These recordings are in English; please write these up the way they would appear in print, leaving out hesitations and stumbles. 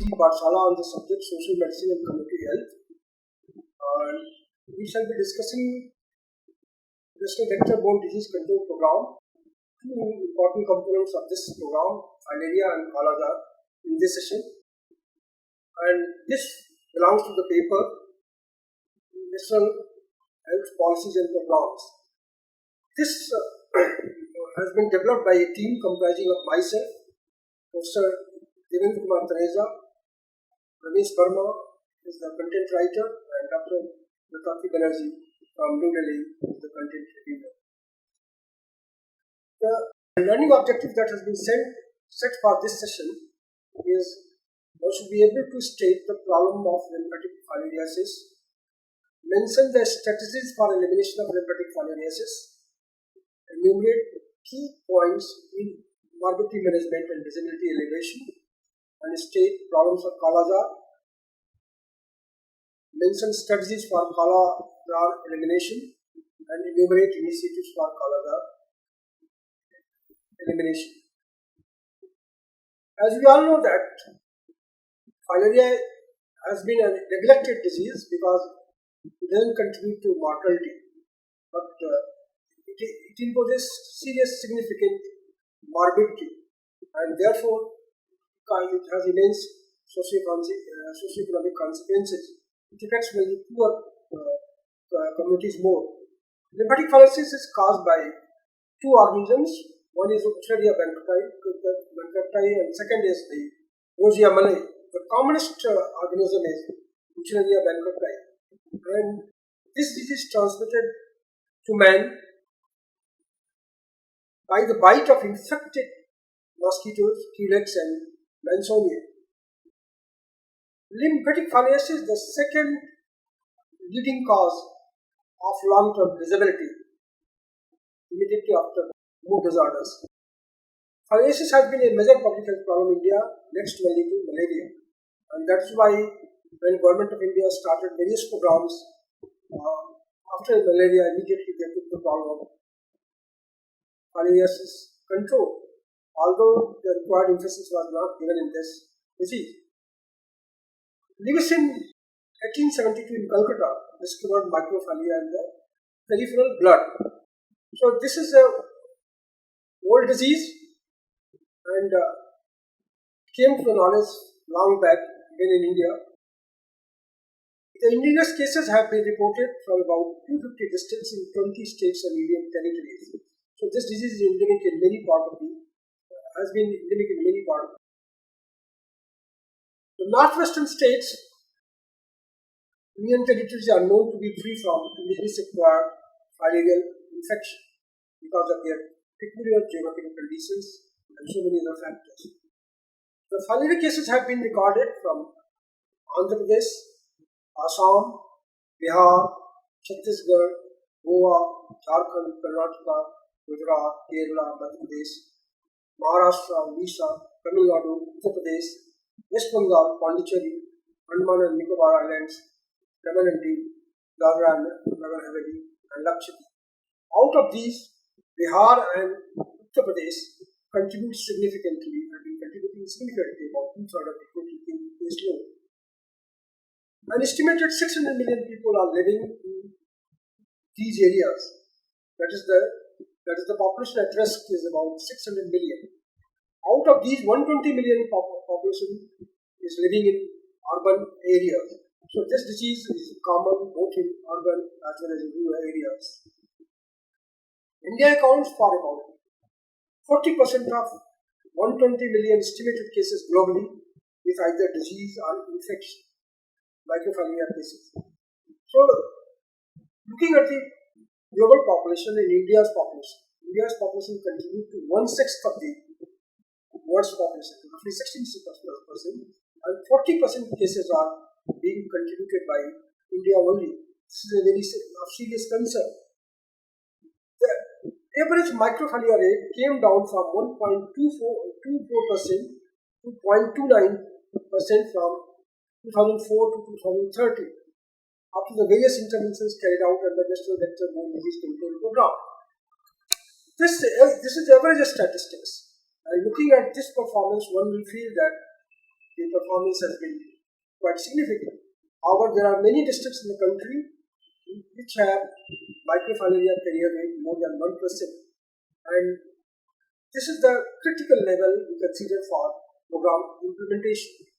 Morbidity Pathshala on the subject social medicine and community health. And we shall be discussing National Vector-Borne Disease Control Program. Two important components of this program, Filaria and Kala-Azar, in this session. And this belongs to the paper National Health Policies and Programs. This has been developed by a team comprising of myself, Professor Devendra Kumar Taneja, Ramesh Verma is the content writer, and Dr. Pratap Banerjee from New Delhi is the content reviewer. The learning objective that has been set for this session is one should be able to state the problem of lymphatic filariasis, mention the strategies for elimination of lymphatic filariasis, enumerate key points in morbidity management and disability alleviation, and state problems of Kala-Azar, mention strategies for Kala-Azar elimination, and enumerate initiatives for Kala-Azar elimination. As we all know that filaria has been a neglected disease because it doesn't contribute to mortality, but it imposes serious, significant morbidity, and therefore it has immense socioeconomic consequences. It affects many poor communities more. Lymphatic filariasis is caused by two organisms. One is Filaria bankructi, and second is the Rosea malai. The commonest organism is Filaria bankructi, and this disease is transmitted to man by the bite of infected mosquitoes, Culex and Mansonia. Lymphatic filariasis is the second leading cause of long-term disability, immediately after mood disorders. Filariasis has been a major public health problem in India, next only to malaria, and that's why when Government of India started various programs after malaria, immediately they took the problem of filariasis control, although the required emphasis was not given in this disease. Alleviation 1872 in Calcutta discovered microfilaria in the peripheral blood. So this is a old disease and came to the knowledge long back, even in India. The indigenous cases have been reported from about 250 districts in 20 states and union territories. So this disease is endemic in many parts of has been endemic in many parts. The northwestern states, union territories are known to be free from indigenous acquired filarial infection because of their peculiar geographical conditions and so many other factors. The filaria cases have been recorded from Andhra Pradesh, Assam, Bihar, Chhattisgarh, Goa, Jharkhand, Karnataka, Gujarat, Kerala, Madhya Pradesh, Maharashtra, Odisha, Tamil Nadu, Uttar Pradesh, West Bengal, Pondicherry, Andaman and Nicobar Islands, Daman and Diu, Dadra and Nagar Haveli, and Lakshadweep. Out of these, Bihar and Uttar Pradesh have been contributing significantly, about two-thirds of the total case load. An estimated 600 million people are living in these areas. That is the population at risk is about 600 million. Out of these, 120 million population is living in urban areas. So this disease is common both in urban as well as in rural areas. India accounts for about 40% of 120 million estimated cases globally with either disease or infection, microfilaria cases. So, looking at the global population and India's population contributes to 1/6 of the world's population, roughly 16%, and 40% cases are being contributed by India only. This is a very serious concern. The average microfilaria rate came down from 1.24% to 0.29% from 2004 to 2030 after the various interventions carried out under the National Vector-Borne Disease Control Program. This is average statistics. And looking at this performance, one will feel that the performance has been quite significant. However, there are many districts in the country which have microfilaria carrier rate more than 1%, and this is the critical level we consider for program implementation.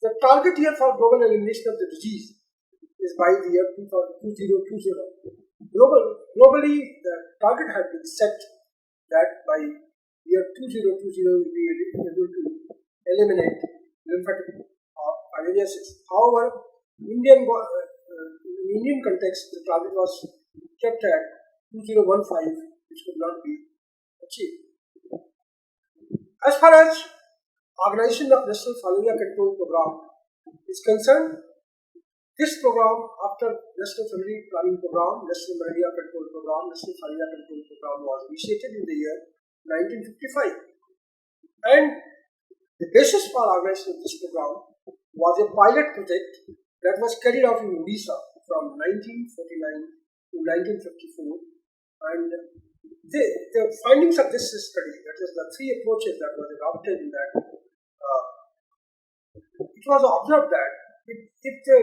The target year for global elimination of the disease is by the year 2020. Globally, the target has been set that by year 2020 we will be able to eliminate lymphatic filariasis. However, in Indian context, the target was kept at 2015, which could not be achieved. As far as organization of National Filaria Control Program is concerned, this program, after National Family Planning Program, National Malaria Control Program, National Filaria Control Program was initiated in the year 1955. And the basis for organization of this program was a pilot project that was carried out in Odisha from 1949 to 1954. And the findings of this study, that is the three approaches that was adopted in that, it was observed that if the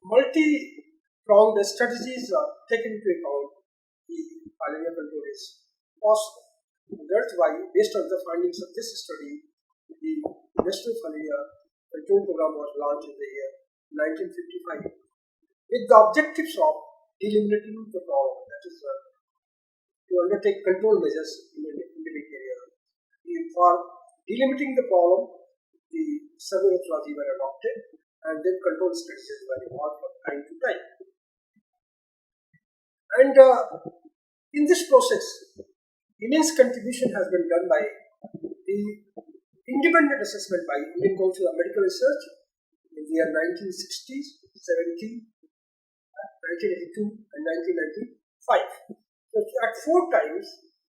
multi-pronged strategies are taken into account, the filaria control is possible. And that's why, based on the findings of this study, the National Filaria Control Program was launched in the year 1955 with the objectives of eliminating the problem, that is, to undertake control measures in the endemic area. For delimiting the problem, the survey methodology were adopted, and then control strategies were evolved from time to time. And in this process, immense contribution has been done by the independent assessment by Indian Council of Medical Research in the year 1960s, 70, 1982, and 1995. So at 4 times,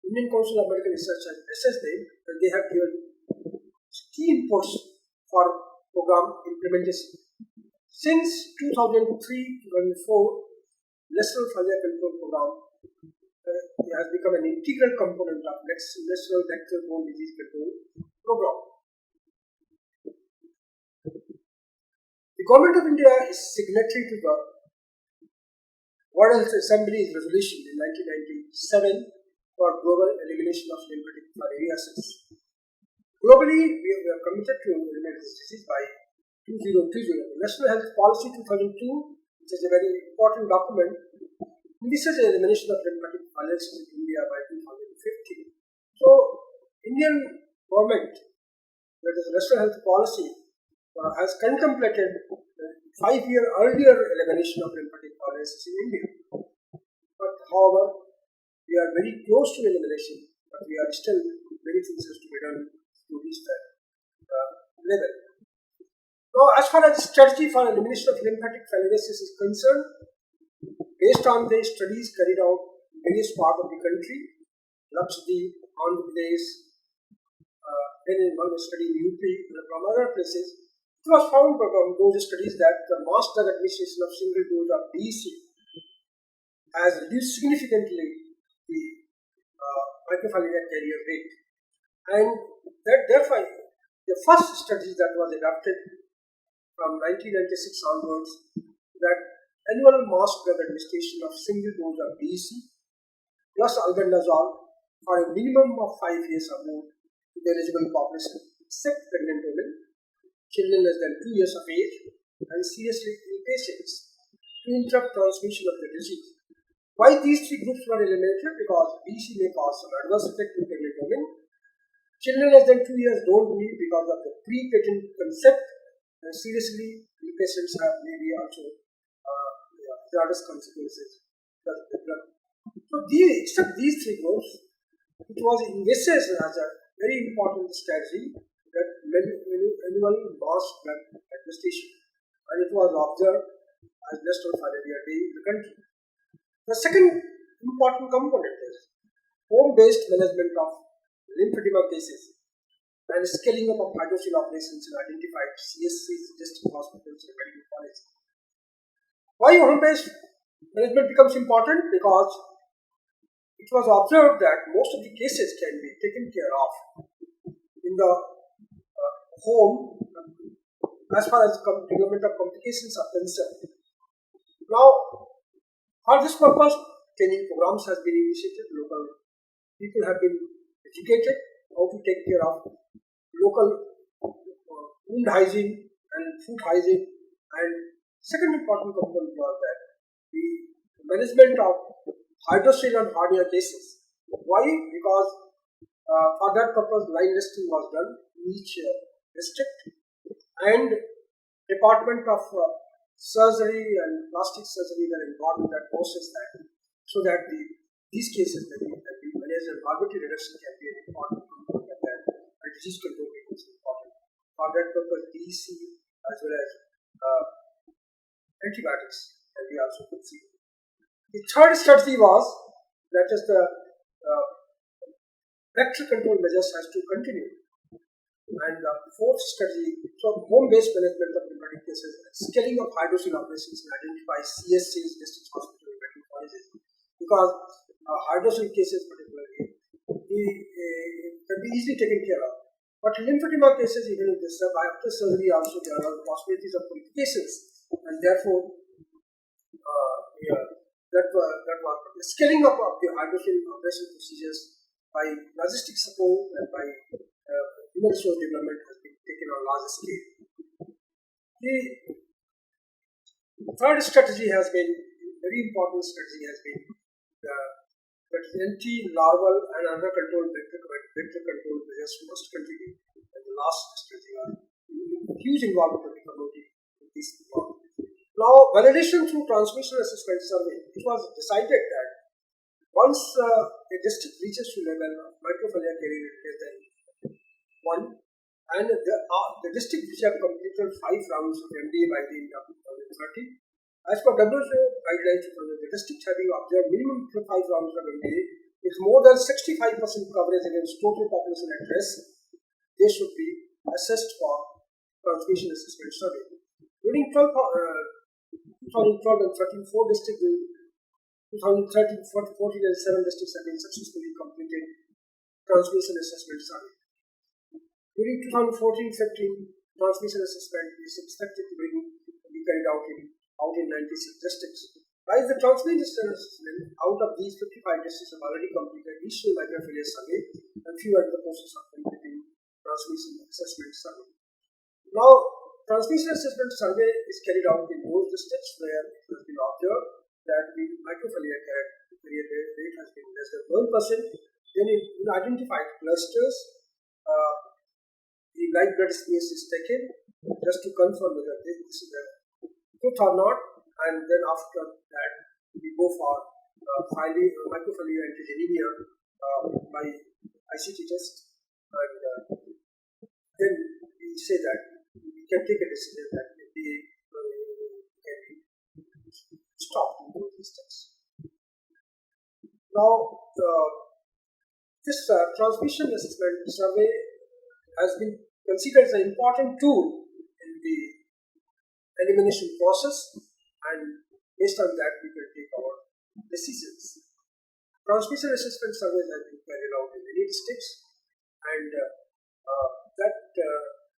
Indian Council of Medical Research has assessed them, and they have given key inputs for program implementation. Since 2003-2004, National Filaria Control Program has become an integral component of National Vector-Borne Disease Control Program. The Government of India is signatory to the World Health Assembly's resolution in 1997 for global elimination of lymphatic filariasis. Globally, we are committed to eliminate this disease by 2020. The National Health Policy 2002, which is a very important document, envisages the elimination of lymphatic filariasis in India by 2050. So, Indian government, that is National Health Policy, has contemplated 5-year earlier elimination of lymphatic filariasis in India. But however, we are very close to elimination, but we are still many things has to be done to reach that level. Now, as far as strategy for elimination of lymphatic filariasis is concerned, based on the studies carried out in various parts of the country, Lakshadweep, Andhra Pradesh, then in one study in UP, and from other places, it was found from those studies that the mass drug administration of single dose of DEC has reduced significantly the microfilaria carrier rate, and that therefore the first strategy that was adopted from 1996 onwards, that annual mass drug administration of single dose of DEC plus albendazole for a minimum of 5 years or more to the eligible population, except pregnant women, children less than 2 years of age, and seriously ill patients, to interrupt transmission of the disease. Why these 3 groups were eliminated? Because DEC may cause some adverse effect in pregnant women. Children less than 2 years don't need because of the pre-patent concept, and seriously ill patients have maybe also hazardous consequences because of the drug. So except these 3 groups, it was envisaged as a very important strategy that annual mass drug administration, and it was observed as National Filaria Day in the country. The second important component is home-based management of lymphedema cases and scaling up of hydrocele operations in identified CSCs, district hospitals, and medical colleges. Why home-based management becomes important? Because it was observed that most of the cases can be taken care of in the home as far as development of complications are concerned. Now, for this purpose, training programs has been initiated. Local people have been educated how to take care of local wound hygiene and food hygiene. And second important component was that the management of hydrocele and hernia cases. Why? Because for that purpose, line listing was done in each district, and Department of Surgery and Plastic Surgery were involved in that process, so that these cases can be managed, and morbidity reduction can be an important component of that, and disease control is important. For that purpose, DEC as well as antibiotics can be also considered. The third strategy was that is the vector control measures has to continue. And the fourth strategy, so home-based management of pneumatic cases, scaling of hydrocele operations and identify CSCs, district hospital and medical colleges, because hydrocele cases particularly can be easily taken care of. But lymphedema cases, even if they survive after surgery, also there are possibilities of complications, and therefore that was the scaling up of the hydrocele operation procedures by logistic support and by human resource development has been taken on a larger scale. The third strategy has been, very important strategy has been that anti-larval and under control vector control measures must continue. And the last strategy was huge involvement of the community in this work. Now, validation through transmission assessment survey, it was decided that once a district reaches to level of microfilaria carrier less than 1, and the district which have completed 5 rounds of MDA by the end of 2030, as per WHO guidelines, the district having observed minimum 5 rounds of MDA is more than 65% coverage against total population at risk, they should be assessed for transmission assessment survey. During 2012 and 13, 4 districts, 2013, 14 and 7 districts have been successfully completed transmission assessment survey. During 2014-15, transmission assessment is expected to be carried out in 96 districts. While the transmission assessment, out of these 55 districts have already completed initial microfilaria survey, and few are in the process of completing transmission assessment survey. Now, transmission assessment survey is carried out in those districts where it has been observed that the microfilaria rate has been less than 1%. Then in identified clusters, the live blood space is taken just to confirm whether this is the truth or not, and then after that we go for microfilaria antigenemia by ICT test, and then we say that we can take a decision that the can be stopped in those instances. Now, this transmission assessment survey has been considered as an important tool in the elimination process, and based on that we can take our decisions. Transmission assessment surveys have been carried out in many districts, and that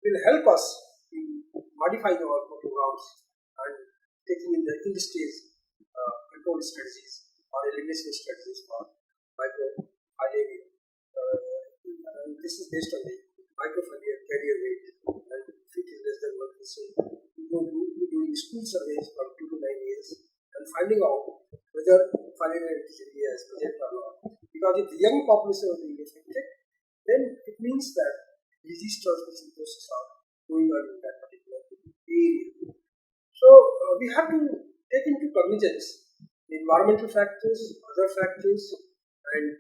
will help us in modifying our programs and taking in the stage control strategies or elimination strategies for microfilaria. And this is based on the microfilaria carrier rate, and if it is less than 1%, we will be doing school surveys from 2 to 9 years and finding out whether filaria antigenemia is present or not. Because if the young population is being affected, then it means that disease transmission processes are going on in that particular area. So we have to take into cognizance the environmental factors, other factors, and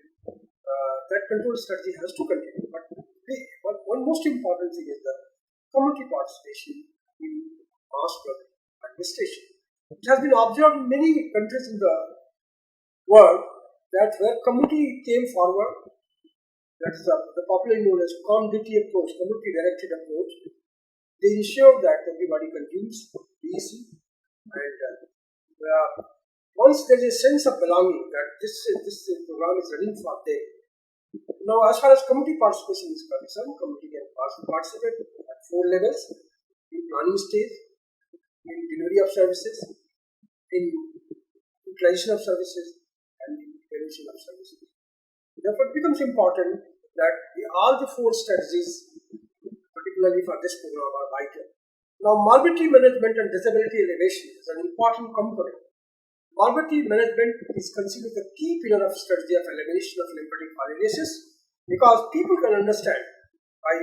that control strategy has to continue. But one most important thing is the community participation in mass drug administration. It has been observed in many countries in the world that where community came forward, that is the popularly known as community approach, community directed approach, they ensure that everybody consumes easy, and once there is a sense of belonging that this program is running for them, Now, as far as community participation is concerned, community can participate at 4 levels: in planning stage, in delivery of services, in utilization of services, and in prevention of services. Therefore, it becomes important that all the 4 strategies, particularly for this program, are vital. Now, morbidity management and disability elevation is an important component. Morbidity management is considered the key pillar of strategy of elimination of lymphatic filariasis, because people can understand by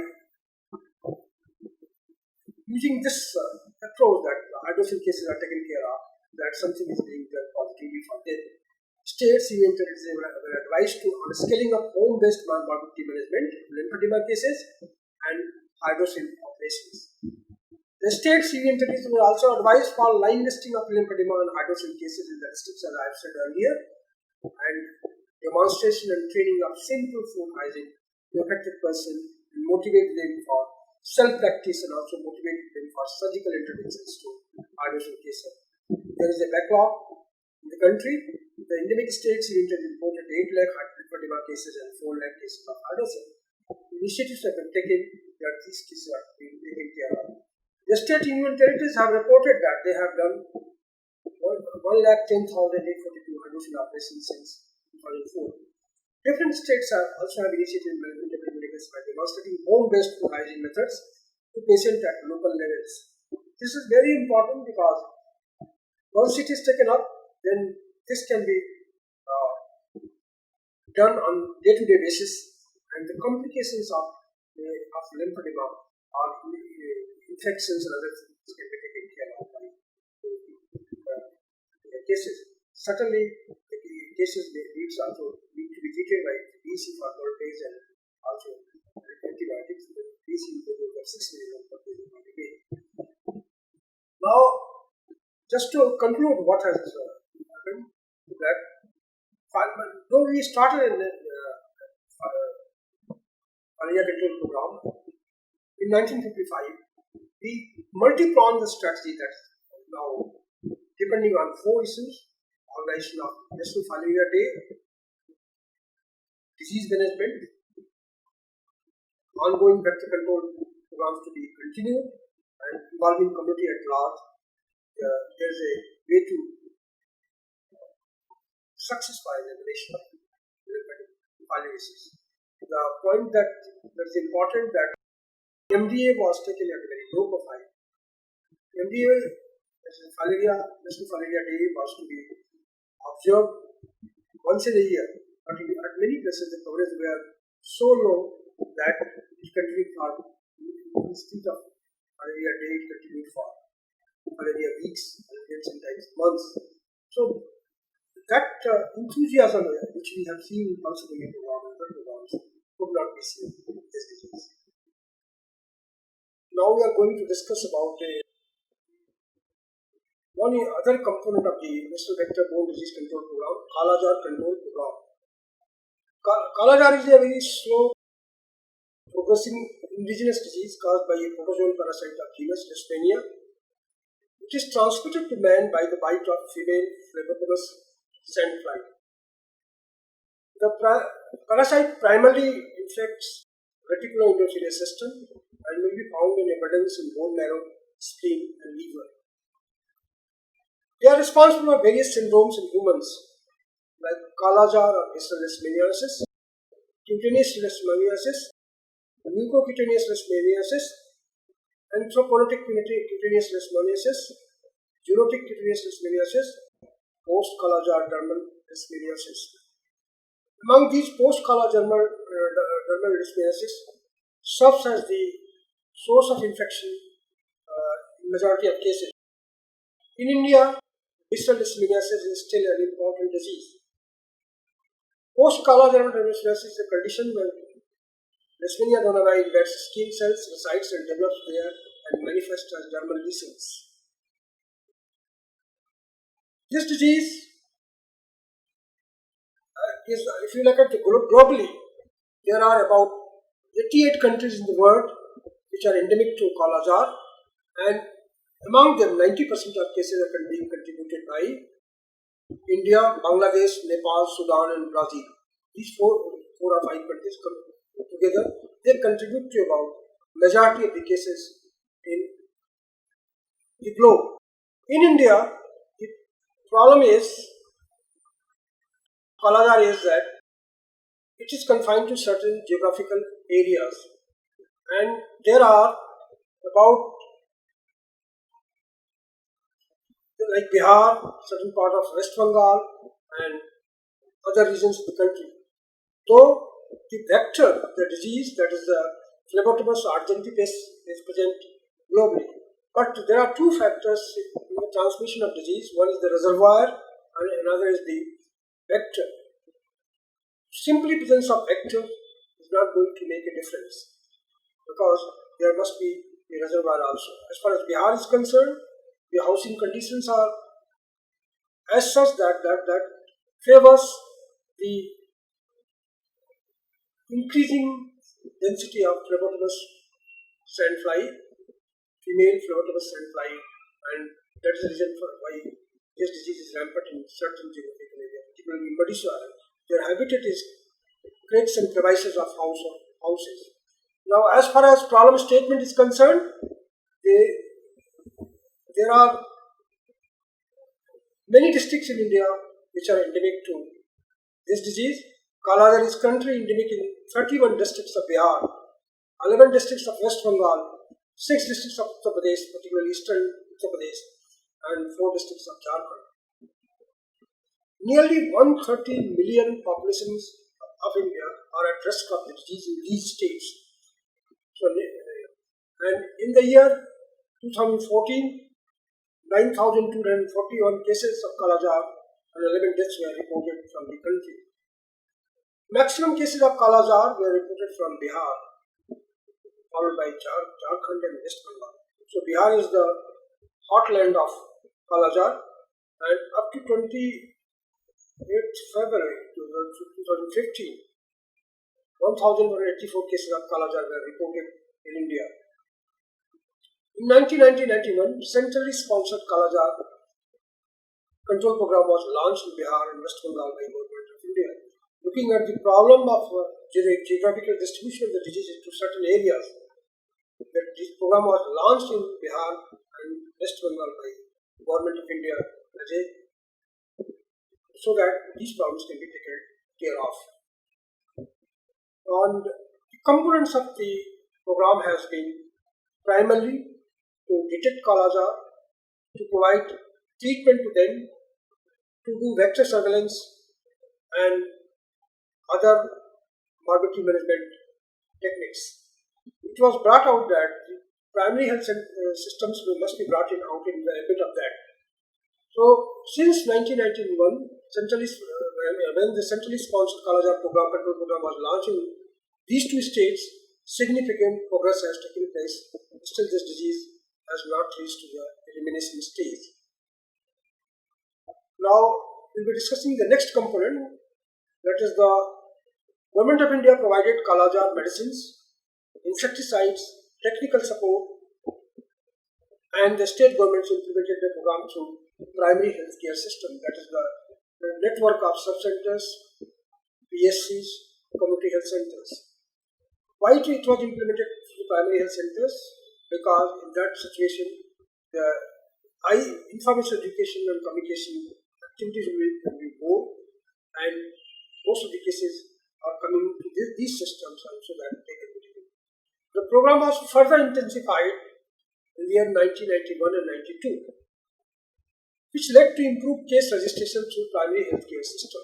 using this approach that hydrocele cases are taken care of, that something is being done positively for them. States, union territories were advised to on scaling up home-based morbidity management, lymphedema cases, and hydrocele operations. The states, union territories were also advised for line listing of lymphedema and hydrocele cases in the districts, as I have said earlier, and demonstration and training of simple food hygiene to affected person and motivate them for self-practice and also motivate them for surgical interventions to hydrocele cases. There is a backlog in the country. The endemic states reported 8 lakh lymphedema cases and 4 lakh cases of hydrocele. Initiatives have been taken that these cases are being taken care of. The state union territories have reported that they have done 1,10,842 hydrocele operations since 2004. Different states also have initiated management of epidemics by demonstrating home-based food hygiene methods to patients at local levels. This is very important because once it is taken up, then this can be done on day-to-day basis, and the complications of lymphedema or infections and other things can be taken care of by cases. Certainly, the cases needs also need to be treated by DC for 12 days and also antibiotics. DC will go for 6 milligram per day. Now, just to conclude what has happened, that though we started in the Filaria control program in 1955, we multi-pronged the strategy that now, depending on 4 issues: organization of National Filaria Day, disease management, ongoing vector control programs to be continued, and involving community at large. There is a way to successful elimination of lymphatic filariasis. The point that is important that MDA was taken at a very low profile. MDA, National Filaria Day, was to be observed once in a year, but at many places the coverage were so low that it continued for, instead of Filaria Day, it continued for Filaria weeks and sometimes months. So that enthusiasm which we have seen in Pennsylvania program and other programs could not be seen in this disease. Now we are going to discuss about one other component of the National Vector-Borne Disease Control Program, Kala-Azar Control Program. Kala-Azar is a very slow progressing indigenous disease caused by a protozoan parasite of genus Leishmania. It is transmitted to man by the bite of female phlebotomous sandfly. The parasite primarily infects reticuloendothelial system and will be found in abundance in bone marrow, spleen, and liver. They are responsible for various syndromes in humans like Kala-Azar or distal leishmaniasis, cutaneous leishmaniasis, mucocutaneous leishmaniasis, anthropolytic cutaneous leishmaniasis, zoonotic cutaneous leishmaniasis, post-Kala-Azar dermal leishmaniasis. Among these post-Kala-Azar dermal leishmaniasis serves as the source of infection in majority of cases. In India, distal leishmaniasis is still an important disease. Post-Kala-Azar dermal leishmaniasis is a condition where Leishmania donori invades skin cells, resides and develops there and manifests as dermal lesions. This disease is, if you look at the globally, there are about 88 countries in the world which are endemic to Kala-Azar, and among them 90% of cases are being contributed by India, Bangladesh, Nepal, Sudan and Brazil. these four or five countries come together, they contribute to about majority of the cases in the globe. In India, the problem is, Kala-Azar is that it is confined to certain geographical areas, and there are about, like Bihar, certain part of West Bengal, and other regions of the country. Though the vector, the disease, that is the phlebotomous argentifex, is present globally, but there are two factors in the transmission of disease. One is the reservoir, and another is the vector. Simply presence of vector is not going to make a difference, because there must be a reservoir also. As far as Bihar is concerned, the housing conditions are as such that favors the increasing density of phlebotomous sandfly, female phlebotomous sandfly, and that is the reason for why this disease is rampant in certain geographical areas, particularly muddy soil. Their habitat is crates and crevices of houses. Now, as far as problem statement is concerned, there are many districts in India which are endemic to this disease. Kala-Azar is currently endemic in 31 districts of Bihar, 11 districts of West Bengal, 6 districts of Uttar Pradesh, particularly eastern Uttar Pradesh, and 4 districts of Jharkhand. Nearly 130 million populations of India are at risk of the disease in these states. So, and in the year 2014, 9,241 cases of Kala-Azar and 11 deaths were reported from the country. Maximum cases of Kala-Azar were reported from Bihar, followed by Jharkhand and West Bengal. So Bihar is the heartland of Kala-Azar, and up to 28th February 2015, 1,184 cases of Kala-Azar were reported in India. In 1990-91, centrally sponsored Kala-Azar control program was launched in Bihar and West Bengal by Government of India. Looking at the problem of geographical distribution of the disease into certain areas, this program was launched in Bihar and West Bengal by Government of India so that these problems can be taken care of. And the components of the program has been primarily to detect Kala-Azar, to provide treatment to them, to do vector surveillance and other morbidity management techniques. It was brought out that the primary health systems must be brought out in the ambit of that. So, since 1991, when the centrally sponsored Kala-Azar control program was launched in these two states, significant progress has taken place. Still, this disease has not reached to the elimination stage. Now, we'll be discussing the next component, that is the Government of India provided Kala-Azar medicines, insecticides, technical support, and the state governments implemented the program through primary healthcare system, that is the network of sub-centers, PSCs, community health centers. Why it was implemented through primary health centers? Because in that situation, the high information education and communication activities will be more, and most of the cases are coming to these systems so that they can be taken. The program was further intensified in the year 1991 and 92, which led to improved case registration through primary healthcare system.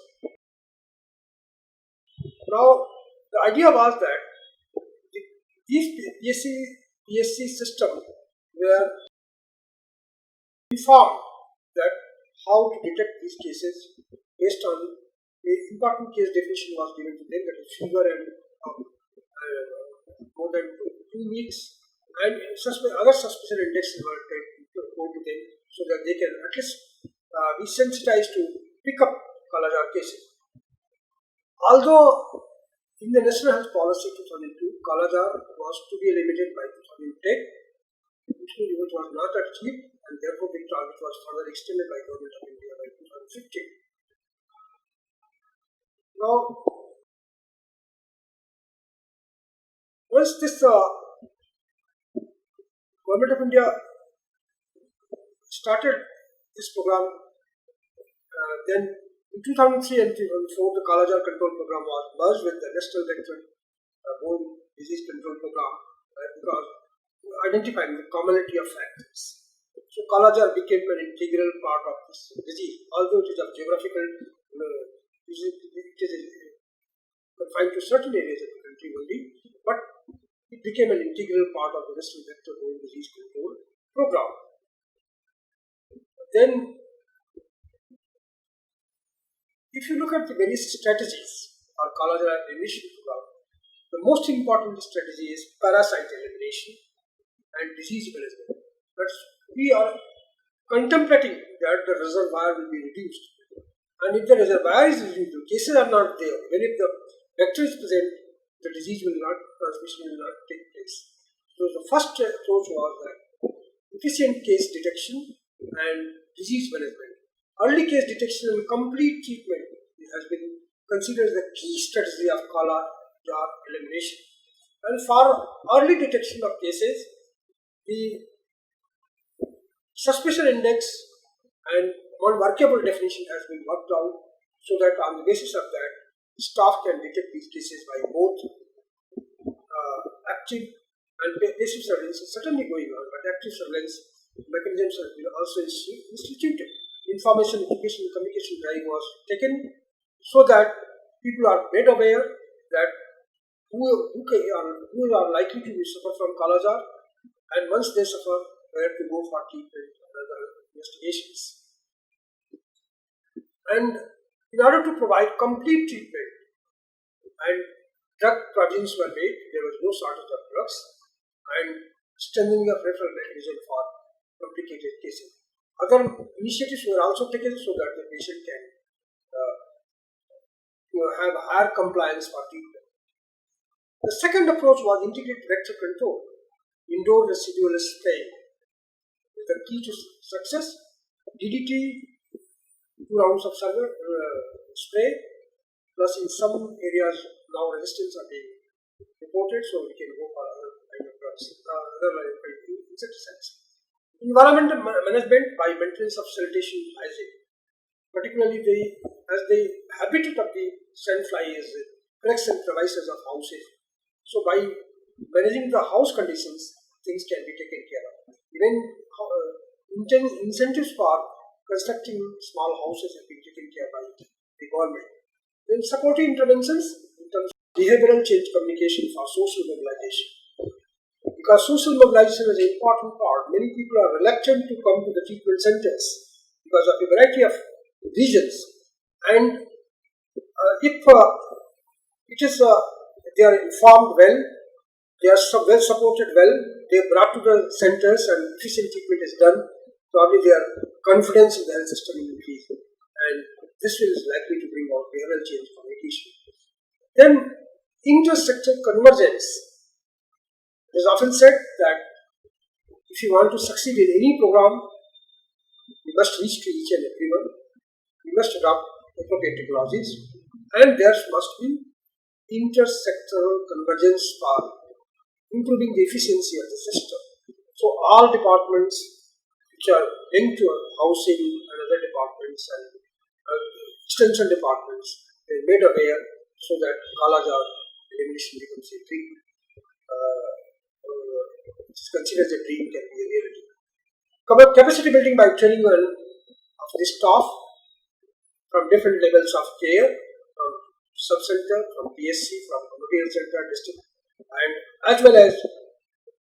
Now, the idea was that these PSC system were informed that how to detect these cases based on the important case definition was given to them, that is fever and more than 2 weeks, and other suspicion indexes were told to them so that they can at least be sensitized to pick up Kala-Azar cases. Although in the National Health Policy 2002, Kala-Azar was to be eliminated by 2010, it was not achieved, and therefore the target was further extended by Government of India by 2015. Now, Once this Government of India started this program, then in 2003 and 2004, the Kala-Azar control program was merged with the National Vector-Borne Disease Control Program because identifying the commonality of factors. So Kala-Azar became an integral part of this disease, although it is of geographical, it is confined to certain areas of the country only, but it became an integral part of the National Vector-Borne Disease Control Program. Then, if you look at the various strategies for Kala-Azar elimination program, the most important strategy is parasite elimination and disease management. But we are contemplating that the reservoir will be reduced. And if the reservoir is reduced, the cases are not there. When if the vector is present, the disease will not, transmission will not take place. So the first approach was that efficient case detection and disease management. Early case detection and complete treatment has been considered the key strategy of Kala-Azar elimination. And for early detection of cases, the suspicion index and one workable definition has been worked out so that on the basis of that, staff can detect these cases by both active and passive surveillance is certainly going on, but active surveillance mechanisms have been also instituted. Information, education, and communication drive was taken so that people are made aware that who are likely to suffer from Kala-Azar, and once they suffer, where to go for treatment and other investigations. And in order to provide complete treatment, and drug provisions were made, there was no shortage of drugs, and strengthening of referral mechanism for complicated cases. Other initiatives were also taken so that the patient can have higher compliance for treatment. The second approach was integrated vector control, indoor residual spraying. The key to success: DDT, 2 rounds of spray, plus in some areas now resistance are being reported, so we can go for other kind of drugs, other insecticides. Environmental management by maintenance of sanitation hygiene, particularly as the habitat of the sandfly is collects and crevices of houses. So by managing the house conditions, things can be taken care of. Even incentives for constructing small houses have been taken care by the government. Then supporting interventions in terms of behavioral change communication for social mobilization. Because social mobilization is an important part. Many people are reluctant to come to the treatment centers because of a variety of reasons. And if it is they are informed well, they are well supported well, they are brought to the centers and efficient treatment is done, probably their confidence in the health system will increase. And this is likely to bring out behavioral change communication. Then intersector convergence. It is often said that if you want to succeed in any program, you must reach to each and everyone, you must adopt appropriate technologies, and there must be intersectoral convergence for improving the efficiency of the system. So all departments which are linked to housing and other departments and extension departments, they are made aware so that Kala-Azar elimination becomes a dream. It's considered a dream can be a reality. Capacity building by training of the staff from different levels of care, from sub-center, from PSC, from community health center, district, and as well as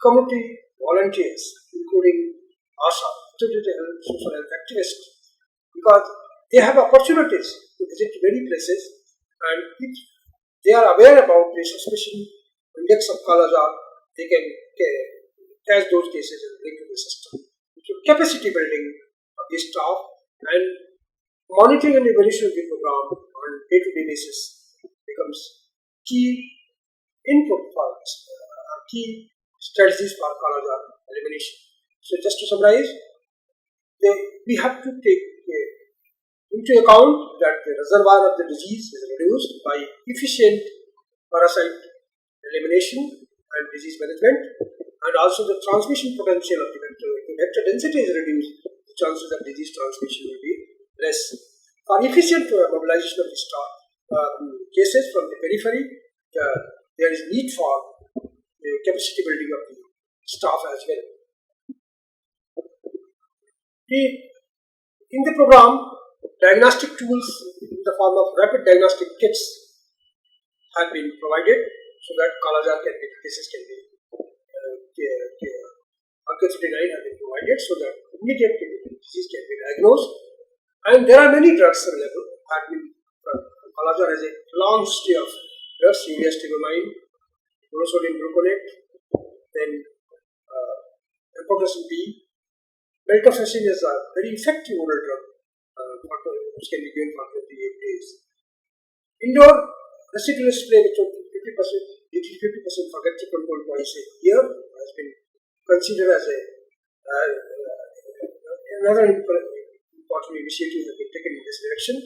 community volunteers, including ASHA, social health activists, because they have opportunities to visit many places, and if they are aware about the suspicion index of Kala-Azar, they can catch those cases and bring to the system. So capacity building of the staff and monitoring and evaluation of the program on day-to-day basis becomes key input for key strategies for Kala-Azar elimination. So just to summarize, we have to take into account that the reservoir of the disease is reduced by efficient parasite elimination and disease management, and also the transmission potential of the vector. If the vector density is reduced, the chances of disease transmission will be less. For efficient mobilization of the cases from the periphery, there is need for capacity building of the staff as well. In the program, diagnostic tools in the form of rapid diagnostic kits have been provided so that Kala-Azar cases can be Untitled have been provided so that immediately disease can be diagnosed. And there are many drugs available. Kala-Azar has a long history of drugs: ureastigomine, monosodium gluconate, then amphotericin B. Meltofecin is a very effective oral drug which can be given for 28 days. Indoor residual spray which 50% for vector control twice a year has been considered as another important initiative has been taken in this direction.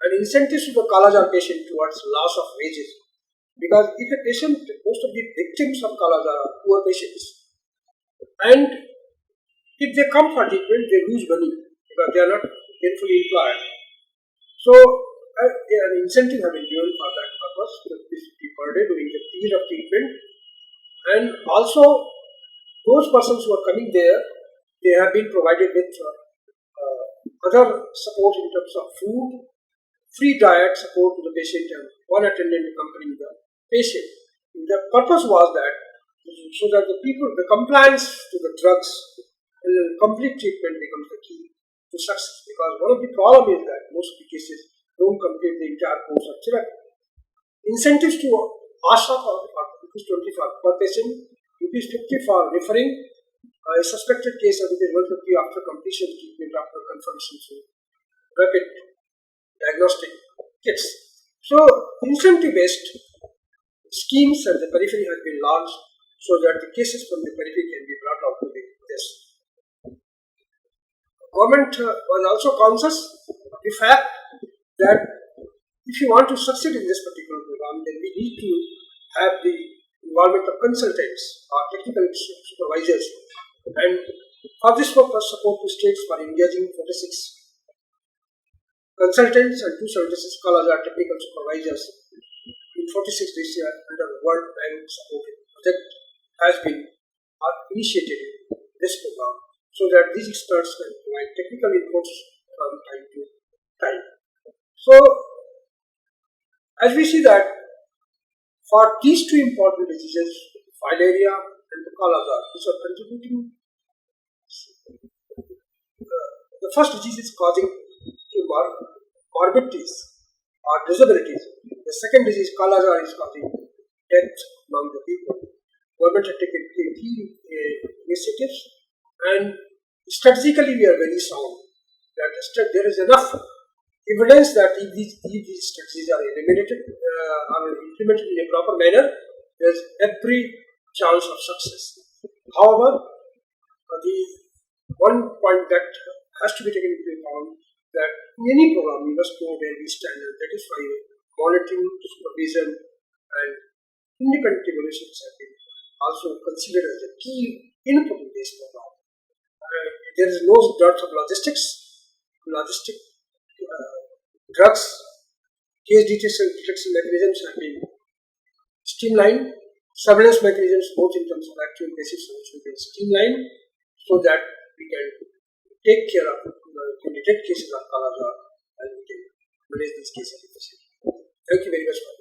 And incentives to the Kala-Azar patient towards loss of wages, because if a patient, most of the victims of Kala-Azar are poor patients, and if they come for treatment, they lose money because they are not gainfully employed. So, an incentive has been given for that purpose, 50 per day during the period of treatment. And also, those persons who are coming there, they have been provided with other support in terms of food, free diet support to the patient, and one attendant accompanying the patient. The purpose was that so that the compliance to the drugs and complete treatment becomes the key to success, because one of the problems is that most of the cases don't complete the entire course of therapy. Incentives to ASHA for rupees 20 for per patient, rupees 50 for referring a suspected case, of rupees 150 after completion of treatment after confirmation through rapid diagnostic kits. So, incentive-based schemes at the periphery have been launched so that the cases from the periphery can be brought out to the test. Government was also conscious of the fact that if you want to succeed in this particular program, then we need to have the involvement of consultants or technical supervisors. And for this purpose, support to states for engaging 46 consultants and 276 Kala-Azar technical supervisors in 46 this year under the World Bank supported project has been initiated in this program, so that these experts can provide technical inputs from time to time. So, as we see that for these two important diseases, Filaria and the Kala-Azar, which are contributing, the first disease is causing morbidities or disabilities. The second disease, Kala-Azar, is causing death among the people. Government had taken key initiatives, and strategically we are very sound. That there is enough evidence that if these strategies are eliminated or implemented in a proper manner, there is every chance of success. However, the one point that has to be taken into account that in any program we must know where we stand, and that is why monitoring, supervision, and independent evaluations have been also considered as a key input in this program. There is no dearth of logistic drugs, case detection mechanisms have been streamlined, surveillance mechanisms both in terms of active and passive surveillance have been streamlined, so that we can take care of, can detect cases of Kala-Azar and we can manage these cases efficiently. Thank you very much for